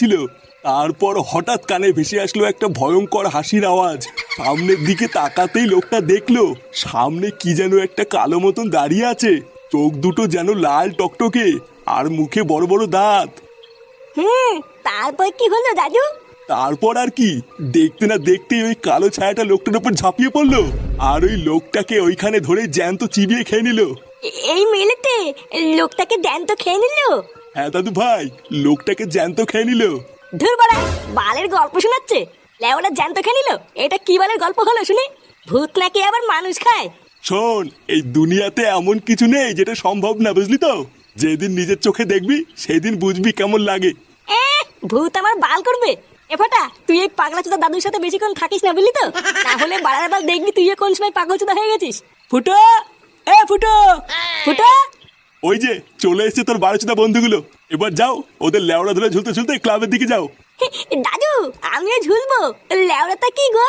যাচ্ছিল, তারপর হঠাৎ কানে ভেসে আসলো একটা ভয়ঙ্কর হাসির আওয়াজ। সামনের দিকে তাকাতেই লোকটা দেখলো সামনে কি যেন একটা কালো মতন দাঁড়িয়ে আছে, চোখ দুটো যেন লাল টকটকে, আর মুখে বড় বড় দাঁত। হুম, তারপর কি হলো দাদু? তারপর আর কি, দেখতে না দেখতেই ওই কালো ছায়াটা লোকটার উপর ঝাঁপিয়ে পড়লো, আর ওই লোকটাকে ওইখানে ধরে জ্যান্ত চিবিয়ে খেয়ে নিল। এই মেলেতে লোকটাকে জ্যান্ত খেয়ে নিল? হ্যাঁ দাদু ভাই, লোকটাকে জ্যান্ত খেয়ে নিল। ধুর বাড়া, বালের গল্প শোনাচ্ছে। লেওরা জ্যান্ত খেয়ে নিল? এটা কি বালের গল্প হলো শুনি? ভূত নাকি আবার মানুষ খায়? শোন, এই দুনিয়াতে এমন কিছু নেই যেটা সম্ভব না, বুঝলি তো? যেদিন নিজের চোখে দেখবি সেই দিন বুঝবি কেমন লাগে। ভূত আমার বাল করবে? এ ফাটা, তুই এই পাগলা চোদা দাদুর সাথে বেশিক্ষণ থাকিস না, বুঝলি তো? তাহলে বাড়ার বাল দেখবি তুইও কোন সময় পাগল চোদা হয়ে গেছিস। ফুটো, এ ফুটো, ফুটো। ওই যে চলে এসেছে তোর বারোচোদা বন্ধুগুলো, এবার যাও ওদের লেওড়া ধরে ঝুলতে ঝুলতে ক্লাবের দিকে যাও। দাদু, আমিও ঝুলবো? লেওড়াটা কি গো?